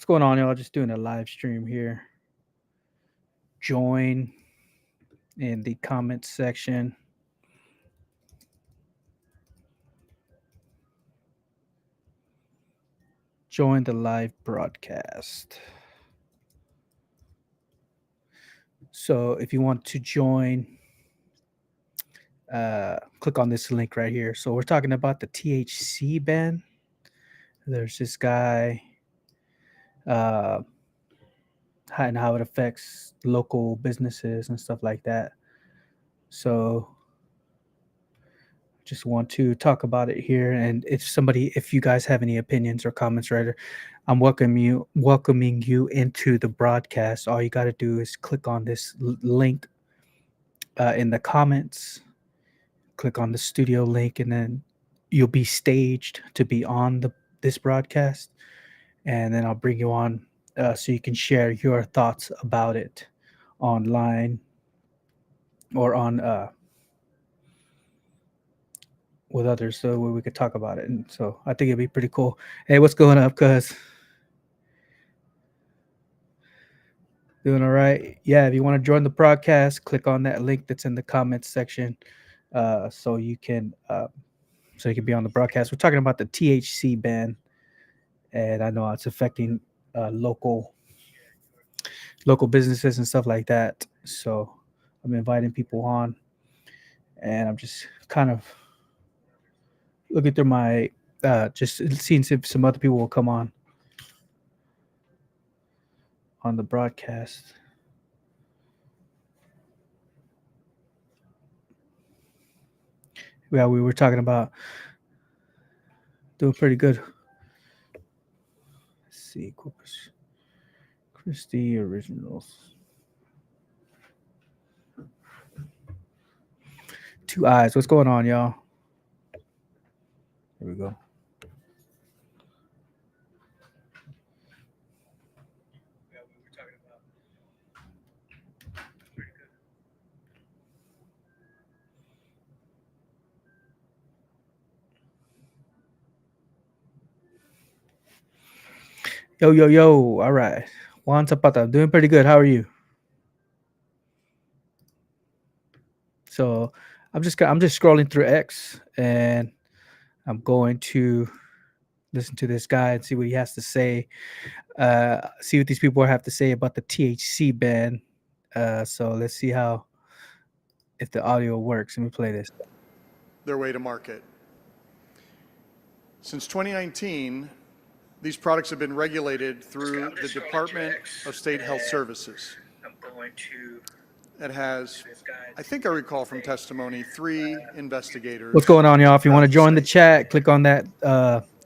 What's going on, y'all? Just doing a live stream here. Join in the comments section. Join the live broadcast. So if you want to join, click on this link right here. So we're talking about the THC ban. There's this guy, and how it affects local businesses and stuff like that. So just want to talk about it here. And if you guys have any opinions or comments, right, I'm welcoming you into the broadcast. All you got to do is click on this link in the comments, click on the studio link, and then you'll be staged to be on this broadcast. And then I'll bring you on so you can share your thoughts about it online or on with others, so we could talk about it. And so I think it'd be pretty cool. Hey, what's going up, cuz? Doing all right? Yeah, if you want to join the broadcast, click on that link that's in the comments section, so you can be on the broadcast. We're talking about the THC ban, and I know it's affecting local businesses and stuff like that. So I'm inviting people on, and I'm just kind of looking through my just seeing if some other people will come on the broadcast. Yeah, we were talking about doing pretty good. Let's see, Corpus Christi Originals. Two Eyes. What's going on, y'all? Here we go. Yo. All right. Juan Zapata. I'm doing pretty good. How are you? So I'm just scrolling through X, and I'm going to listen to this guy and see what he has to say. See what these people have to say about the THC ban. So let's see if the audio works. Let me play this. Their way to market. Since 2019, these products have been regulated through the Department of State Health Services. It has, I think I recall from testimony, 3 investigators. What's going on, y'all? If you want to join the chat, click on that.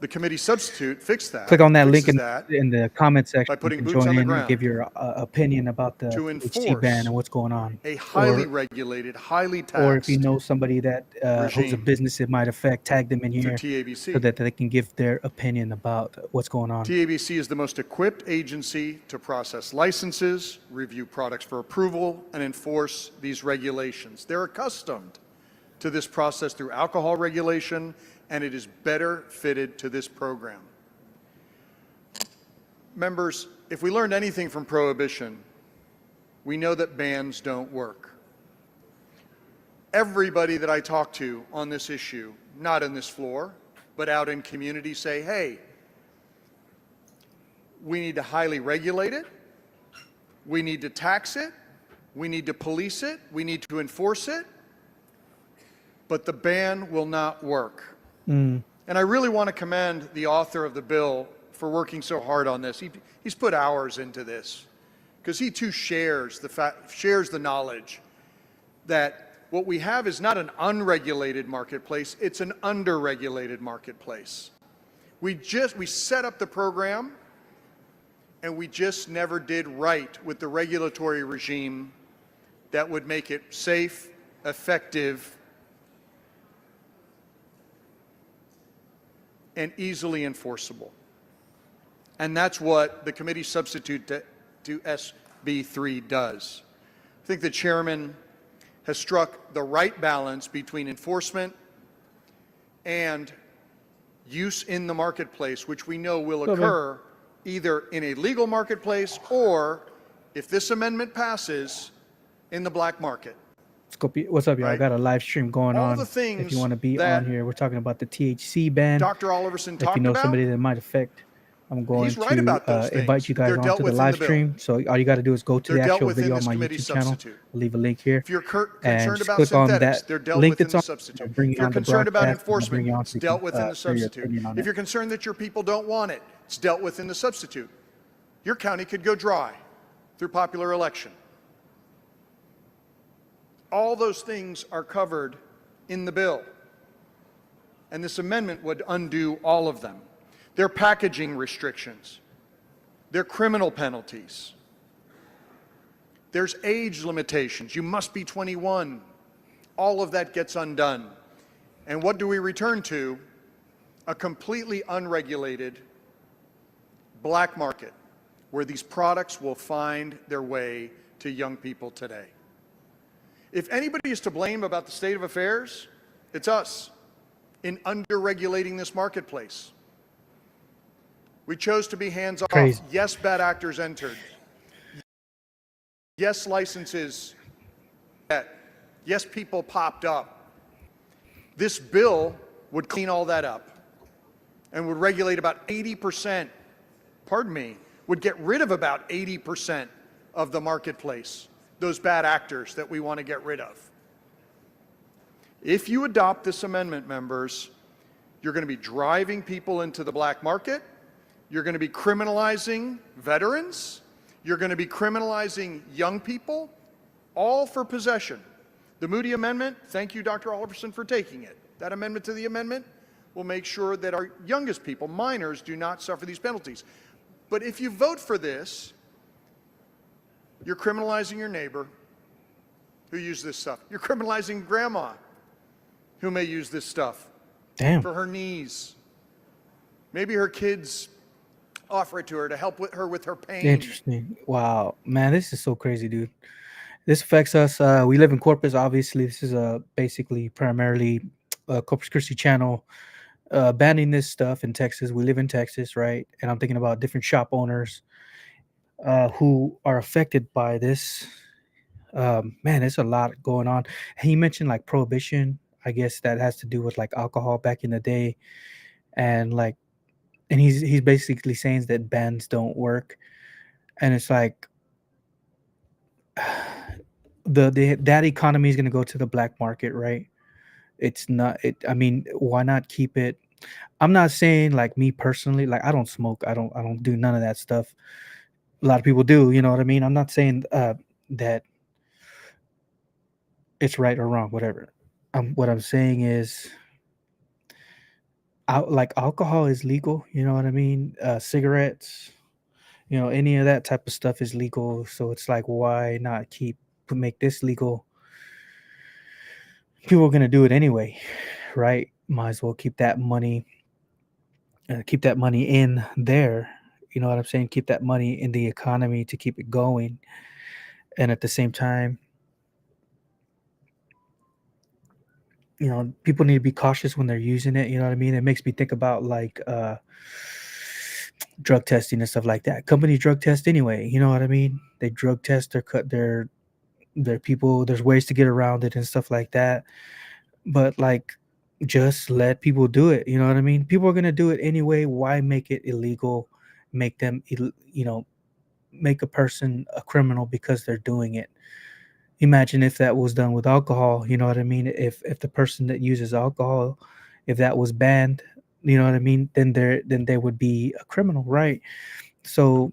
The committee substitute fixed that. Click on that link in the comment section. By putting you can boots join on the in ground and give your opinion about the THC ban and what's going on. A highly regulated, highly taxed. Or if you know somebody that owns a business it might affect, tag them in here so that they can give their opinion about what's going on. TABC is the most equipped agency to process licenses, review products for approval, and enforce these regulations. They're accustomed to this process through alcohol regulation, and it is better fitted to this program. Members, if we learned anything from Prohibition, we know that bans don't work. Everybody that I talk to on this issue, not in this floor, but out in community, say, hey, we need to highly regulate it, we need to tax it, we need to police it, we need to enforce it, but the ban will not work. And I really want to commend the author of the bill for working so hard on this. He's put hours into this because he too shares the knowledge that what we have is not an unregulated marketplace, it's an underregulated marketplace. We set up the program and we just never did right with the regulatory regime that would make it safe, effective, and easily enforceable. And that's what the committee substitute to SB3 does. I think the chairman has struck the right balance between enforcement and use in the marketplace, which we know will occur either in a legal marketplace or, if this amendment passes, in the black market. What's up, y'all? I Right. got a live stream going All on. the If you things want to be that on here, we're talking about the THC ban. Dr. Oliverson If you talked know about, somebody that might affect, I'm going he's right to about those invite things. you guys They're dealt onto the with in live the bill. stream. So all you got to do is go to They're the dealt actual with in video on this my committee YouTube channel. substitute. I'll leave a link here. If you're And concerned just about click on synthetics, that they're dealt link with in that's the on. substitute. I'll bring If you you're on the concerned about broadcast, and I'll bring enforcement, you on it's so you dealt can, with in the share your substitute. opinion on If it. you're concerned that your people don't want it, it's dealt with in the substitute. Your county could go dry through popular election. All those things are covered in the bill. And this amendment would undo all of them. Their packaging restrictions, their criminal penalties. There's age limitations. You must be 21. All of that gets undone. And what do we return to? A completely unregulated black market where these products will find their way to young people today. If anybody is to blame about the state of affairs, it's us in under-regulating this marketplace. We chose to be hands-off. Crazy. Yes, bad actors entered. Yes, licenses. Yes, people popped up. This bill would clean all that up and would regulate about 80%, would get rid of about 80% of the marketplace, those bad actors that we want to get rid of. If you adopt this amendment, members, you're going to be driving people into the black market. You're going to be criminalizing veterans. You're going to be criminalizing young people, all for possession. The Moody Amendment, thank you, Dr. Oliverson, for taking it. That amendment to the amendment will make sure that our youngest people, minors, do not suffer these penalties. But if you vote for this, you're criminalizing your neighbor who used this stuff. You're criminalizing grandma who may use this stuff for her knees. Maybe her kids offer it to her to help her with her pain. Interesting. Wow, man, this is so crazy, dude. This affects us. We live in Corpus, obviously. This is basically primarily a Corpus Christi channel banning this stuff in Texas. We live in Texas, right? And I'm thinking about different shop owners who are affected by this. Man, there's a lot going on. And he mentioned like prohibition. I guess that has to do with like alcohol back in the day, and like, and he's basically saying that bans don't work, and it's like that economy is going to go to the black market, right? It's not it. I mean, why not keep it? I'm not saying like me personally, like I don't smoke, I don't do none of that stuff. A lot of people do, you know what I mean? I'm not saying that it's right or wrong, whatever. What I'm saying is, like alcohol is legal, you know what I mean? Cigarettes, any of that type of stuff is legal. So it's like, why not make this legal? People are gonna do it anyway, right? Might as well keep that money in there. You know what I'm saying? Keep that money in the economy to keep it going, and at the same time, people need to be cautious when they're using it. You know what I mean? It makes me think about like drug testing and stuff like that. Companies drug test anyway. You know what I mean? They drug test their people. There's ways to get around it and stuff like that. But like, just let people do it. You know what I mean? People are gonna do it anyway. Why make it illegal? Make them, make a person a criminal because they're doing it. Imagine if that was done with alcohol. You know what I mean? If the person that uses alcohol, if that was banned, you know what I mean? Then they would be a criminal, right? So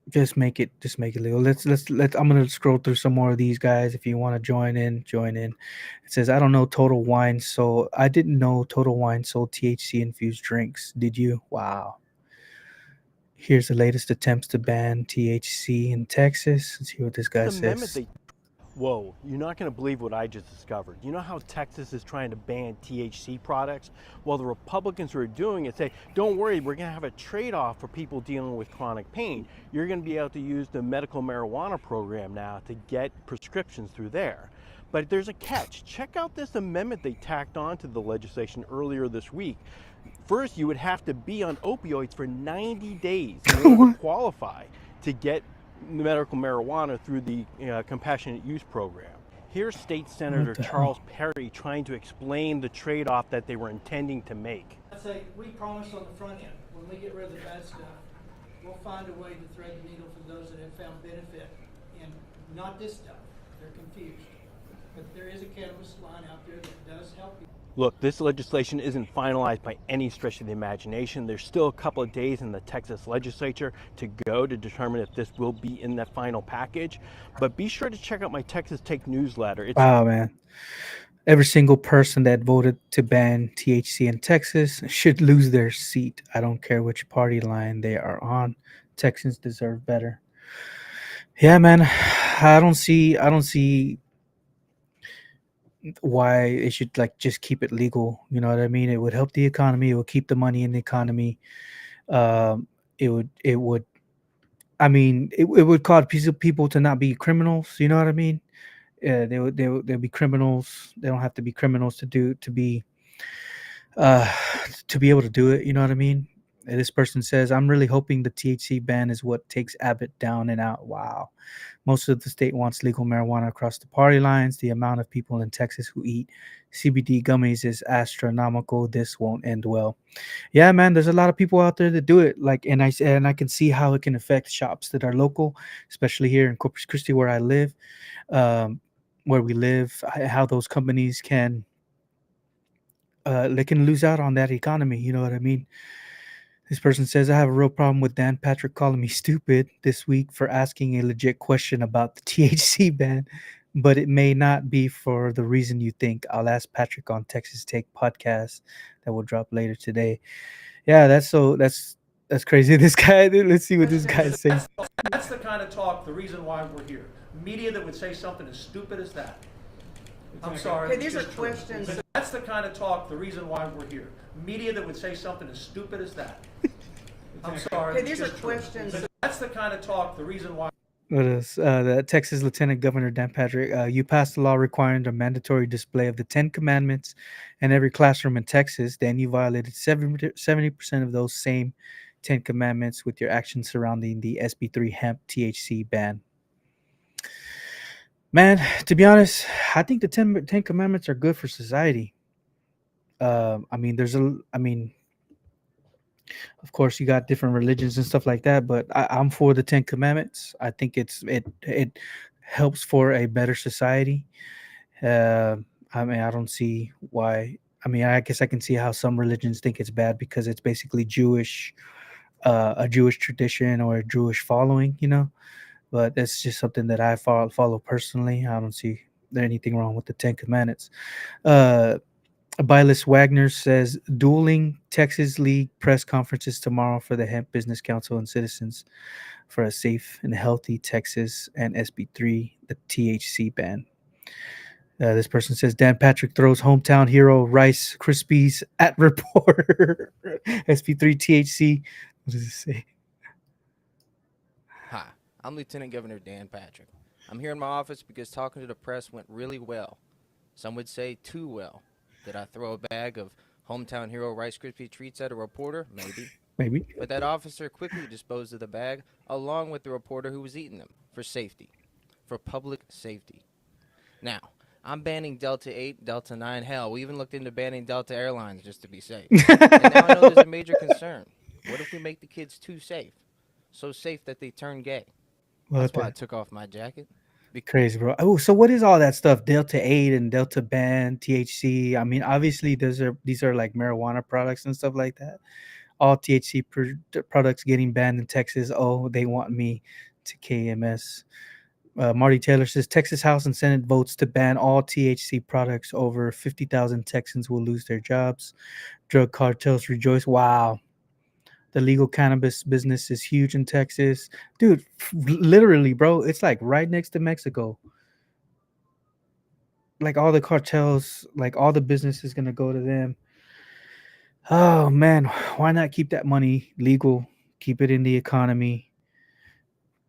just make it legal. I'm gonna scroll through some more of these guys. If you want to join in. It says, I don't know Total Wine, so I didn't know Total Wine sold THC infused drinks. Did you? Wow. Here's the latest attempts to ban THC in Texas. Let's see what this guy says. Whoa, you're not going to believe what I just discovered. You know how Texas is trying to ban THC products? Well, the Republicans who are doing it say, don't worry, we're going to have a trade-off for people dealing with chronic pain. You're going to be able to use the medical marijuana program now to get prescriptions through there. But there's a catch. Check out this amendment they tacked on to the legislation earlier this week. First, you would have to be on opioids for 90 days in order to qualify to get medical marijuana through the compassionate use program. Here's State Senator Charles Perry trying to explain the trade-off that they were intending to make. I say we promise on the front end, when we get rid of the bad stuff, we'll find a way to thread the needle for those that have found benefit in not this stuff. They're confused. But there is a cannabis line out there that does help you. Look, this legislation isn't finalized by any stretch of the imagination. There's still a couple of days in the Texas legislature to go to determine if this will be in that final package. But be sure to check out my Texas Take newsletter. Wow, man. Every single person that voted to ban THC in Texas should lose their seat. I don't care which party line they are on. Texans deserve better. Yeah, man. I don't see why it should like just keep it legal. You know what I mean? It would help the economy. It would keep the money in the economy. It would. I mean, it would cause people to not be criminals. You know what I mean? They'll be criminals. They don't have to be criminals to be able to do it. You know what I mean? And this person says, I'm really hoping the THC ban is what takes Abbott down and out. Wow. Most of the state wants legal marijuana across the party lines. The amount of people in Texas who eat CBD gummies is astronomical. This won't end well. Yeah, man, there's a lot of people out there that do it. Like, and I can see how it can affect shops that are local, especially here in Corpus Christi, where I live, where we live, how those companies can they can lose out on that economy. You know what I mean? This person says, I have a real problem with Dan Patrick calling me stupid this week for asking a legit question about the THC ban, but it may not be for the reason you think. I'll ask Patrick on Texas Take podcast that will drop later today. Yeah, that's crazy. This guy, let's see what this guy says. That's the kind of talk, the reason why we're here. Media that would say something as stupid as that. I'm sorry. Okay, these it's are just true. questions. But that's the kind of talk, the reason why we're here. Media that would say something as stupid as that. I'm sorry. Okay, these it's are just true. questions. But that's the kind of talk, the reason why. What is the Texas Lieutenant Governor Dan Patrick? You passed a law requiring the mandatory display of the 10 Commandments in every classroom in Texas. Then you violated 70% of those same 10 Commandments with your actions surrounding the SB3 hemp THC ban. Man, to be honest, I think the 10 Commandments are good for society. I mean, of course, you got different religions and stuff like that, but I'm for the 10 Commandments. I think it helps for a better society. I mean, I don't see why. I mean, I guess I can see how some religions think it's bad because it's basically Jewish, a Jewish tradition or a Jewish following, you know. But that's just something that I follow personally. I don't see there anything wrong with the 10 Commandments. Bylis Wagner says dueling Texas League press conferences tomorrow for the Hemp Business Council and citizens for a safe and healthy Texas and SB3, the THC ban. This person says Dan Patrick throws hometown hero Rice Krispies at reporter. SB3 THC. What does it say? Hi, I'm Lieutenant Governor Dan Patrick. I'm here in my office because talking to the press went really well. Some would say too well. Did I throw a bag of hometown hero Rice Krispie treats at a reporter? Maybe. Maybe. But that officer quickly disposed of the bag along with the reporter who was eating them for safety, for public safety. Now, I'm banning Delta 8, Delta 9. Hell, we even looked into banning Delta Airlines just to be safe. And now I know there's a major concern. What if we make the kids too safe? So safe that they turn gay. That's why I took off my jacket. Crazy, bro. Oh, so what is all that stuff? Delta 8 and Delta ban, THC. I mean, obviously these are like marijuana products and stuff like that. All THC products getting banned in Texas. Oh, they want me to KMS. Marty Taylor says Texas House and Senate votes to ban all THC products. Over 50,000 Texans will lose their jobs. Drug cartels rejoice. Wow. The legal cannabis business is huge in Texas. Dude, literally, bro, it's like right next to Mexico. Like all the cartels, like all the business is going to go to them. Oh, man, why not keep that money legal? Keep it in the economy.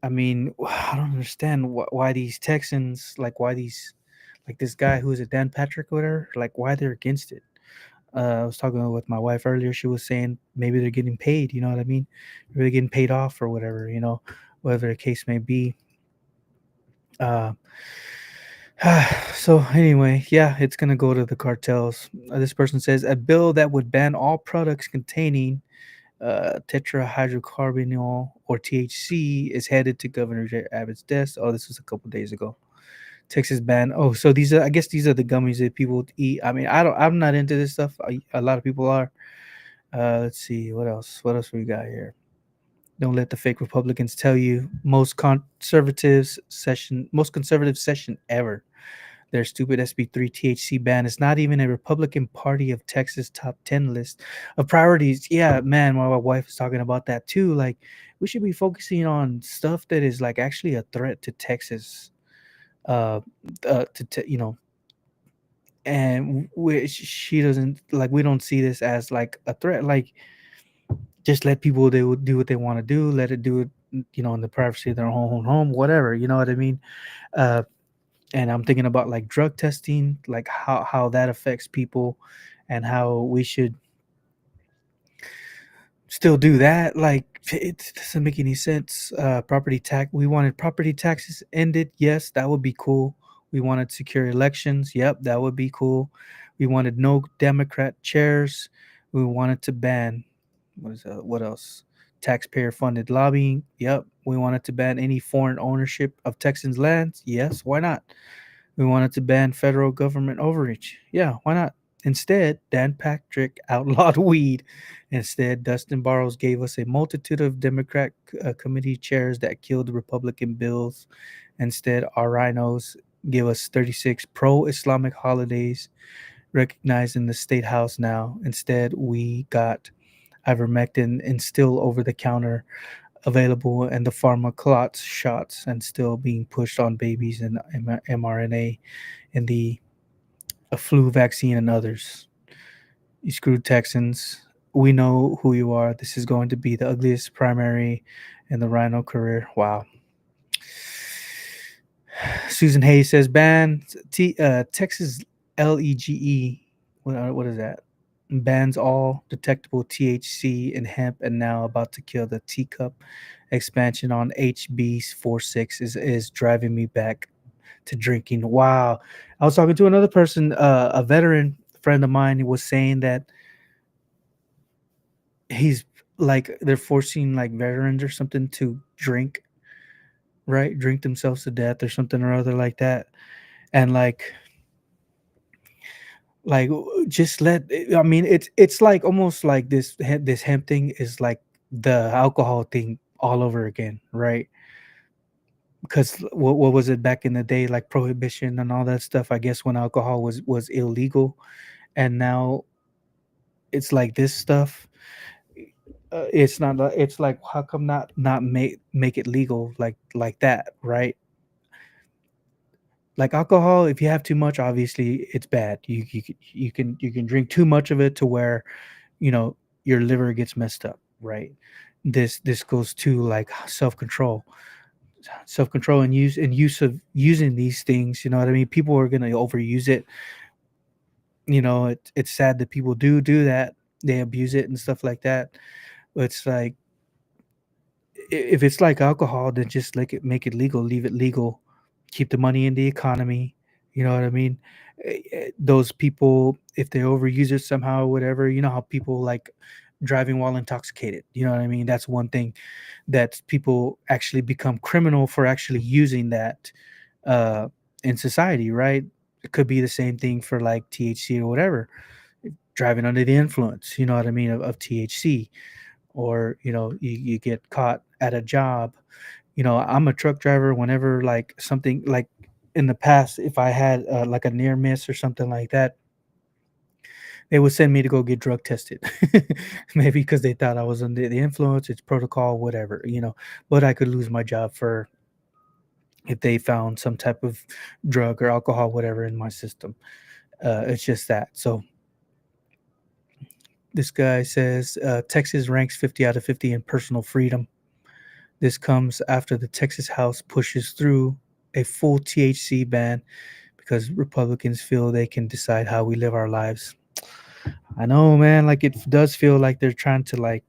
I mean, I don't understand why these Texans, like why these, like this guy who is it, Dan Patrick or whatever, like why they're against it. I was talking with my wife earlier. She was saying maybe they're getting paid. You know what I mean? Maybe they're getting paid off or whatever. Whatever the case may be. Uh, so anyway, yeah, it's gonna go to the cartels. This person says a bill that would ban all products containing tetrahydrocannabinol or THC is headed to Governor Abbott's desk. Oh, this was a couple days ago. Texas ban. Oh, so these are, I guess these are the gummies that people eat. I mean, I'm not into this stuff. A lot of people are. Let's see what else. What else we got here? Don't let the fake Republicans tell you most conservative session ever. Their stupid SB3 THC ban is not even a Republican Party of Texas top 10 list of priorities. Yeah, man, my wife is talking about that too. Like, we should be focusing on stuff that is like actually a threat to Texas. Uh, and she doesn't like. We don't see this as like a threat. Like, just let people they would do what they want to do. Let it do it, in the privacy of their own home, whatever. You know what I mean? Uh, and I'm thinking about like drug testing, like how that affects people, and how we should still do that. Like, it doesn't make any sense. Property tax. We wanted property taxes ended. Yes, that would be cool. We wanted secure elections. Yep, that would be cool. We wanted no Democrat chairs. We wanted to ban what else? Taxpayer funded lobbying. Yep. We wanted to ban any foreign ownership of Texans' lands. Yes, why not? We wanted to ban federal government overreach. Yeah, why not? Instead, Dan Patrick outlawed weed. Instead, Dustin Barros gave us a multitude of Democrat committee chairs that killed Republican bills. Instead, our rhinos give us 36 pro Islamic holidays recognized in the state house now. Instead, we got ivermectin and still over the counter available, and the pharmaclots shots and still being pushed on babies and mRNA and the flu vaccine and others. You screwed Texans. We know who you are. This is going to be the ugliest primary in the Rhino career. Wow. Susan Hayes says ban Texas LEGE. What is that? Bans all detectable THC in hemp, and now about to kill the teacup. Expansion on HB 46 is driving me back to drinking. Wow. I was talking to another person, a veteran friend of mine, who was saying that he's like they're forcing like veterans or something to drink, right? Drink themselves to death or something or other like that. And like just let I mean it's like almost like this hemp thing is like the alcohol thing all over again, right? Because what was it back in the day, like prohibition and all that stuff, I guess, when alcohol was illegal, and now it's like this stuff. It's not it's like, how come not make it legal like that, right? Like alcohol, if you have too much, obviously it's bad. You can drink too much of it to where your liver gets messed up, right? This goes to like self control and use of using these things. You know what I mean? People are going to overuse it. It's sad that people do that. They abuse it and stuff like that. But it's like, if it's like alcohol, then just make it legal, leave it legal, keep the money in the economy. You know what I mean? Those people, if they overuse it somehow, whatever, you know how people like driving while intoxicated. You know what I mean? That's one thing that people actually become criminal for actually using that uh, in society, right? It could be the same thing for like THC or whatever, driving under the influence. You know what I mean of THC, or you get caught at a job. I'm a truck driver. Whenever like something like in the past, if I had like a near miss or something like that, they would send me to go get drug tested. Maybe because they thought I was under the influence. It's protocol, whatever. But I could lose my job for if they found some type of drug or alcohol, whatever, in my system. It's just that. So this guy says Texas ranks 50 out of 50 in personal freedom. This comes after the Texas House pushes through a full THC ban because Republicans feel they can decide how we live our lives. I know, man. Like it does feel like they're trying to like.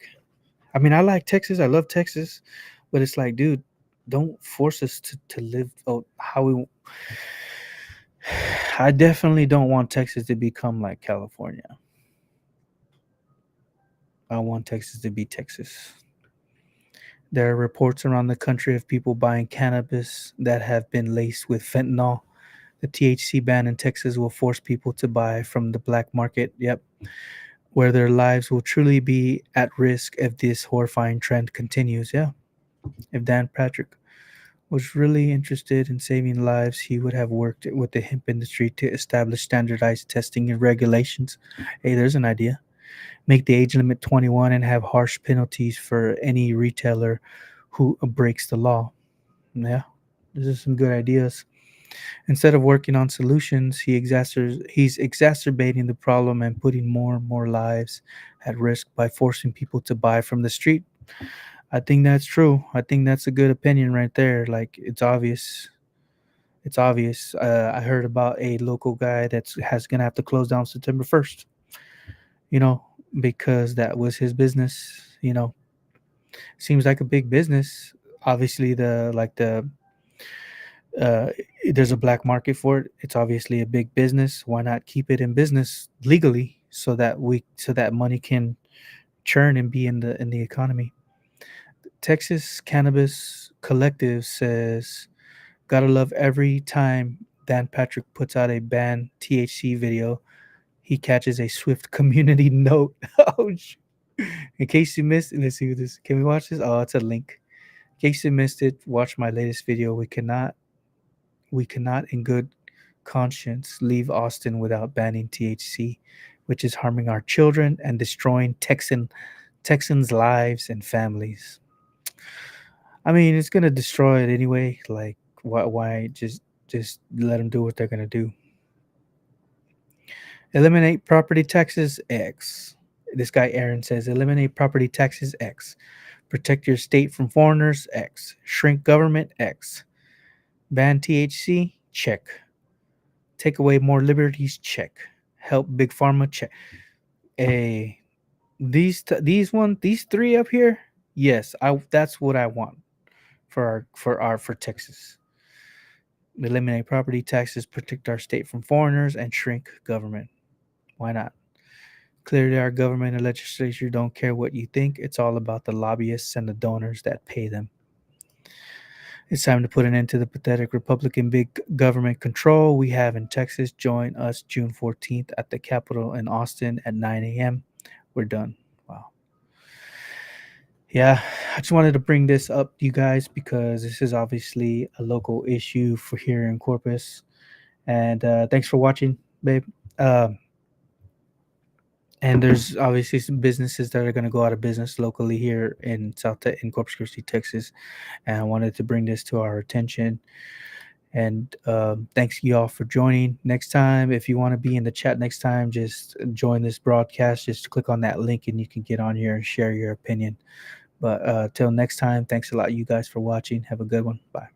I mean, I like Texas. I love Texas, but it's like, dude, don't force us to live how we. I definitely don't want Texas to become like California. I want Texas to be Texas. There are reports around the country of people buying cannabis that have been laced with fentanyl. The THC ban in Texas will force people to buy from the black market. Yep. Where their lives will truly be at risk if this horrifying trend continues. Yeah. If Dan Patrick was really interested in saving lives, he would have worked with the hemp industry to establish standardized testing and regulations. Hey, there's an idea. Make the age limit 21 and have harsh penalties for any retailer who breaks the law. Yeah, these are some good ideas. Instead of working on solutions, he's exacerbating the problem and putting more and more lives at risk by forcing people to buy from the street. I think that's true. I think that's a good opinion right there. Like it's obvious. It's obvious. I heard about a local guy that's has gonna have to close down September 1st. You know, because that was his business. Seems like a big business. Obviously, uh, there's a black market for it. It's obviously a big business. Why not keep it in business legally so that money can churn and be in the economy. Texas Cannabis Collective says, "Gotta love every time Dan Patrick puts out a banned THC video. He catches a swift community note." Oh, in case you missed, let's see what this. Can we watch this? Oh, it's a link. In case you missed it, watch my latest video. We cannot, in good conscience, leave Austin without banning THC, which is harming our children and destroying Texans' lives and families. I mean, it's gonna destroy it anyway. Like, why just let them do what they're gonna do? Eliminate property taxes X. This guy Aaron says, eliminate property taxes X. Protect your state from foreigners X. Shrink government X. Ban THC? Check. Take away more liberties? Check. Help big pharma? Check. A these three up here? Yes, I that's what I want for Texas. Eliminate property taxes, protect our state from foreigners, and shrink government. Why not? Clearly, our government and legislature don't care what you think. It's all about the lobbyists and the donors that pay them. It's time to put an end to the pathetic Republican big government control we have in Texas. Join us June 14th at the Capitol in Austin at 9 a.m. We're done. Wow. Yeah, I just wanted to bring this up to you guys because this is obviously a local issue for here in Corpus. And thanks for watching, babe. Um, and there's obviously some businesses that are going to go out of business locally here in Corpus Christi, Texas. And I wanted to bring this to our attention. And thanks you all for joining. Next time, if you want to be in the chat next time, just join this broadcast. Just click on that link and you can get on here and share your opinion. But till next time, thanks a lot, you guys, for watching. Have a good one. Bye.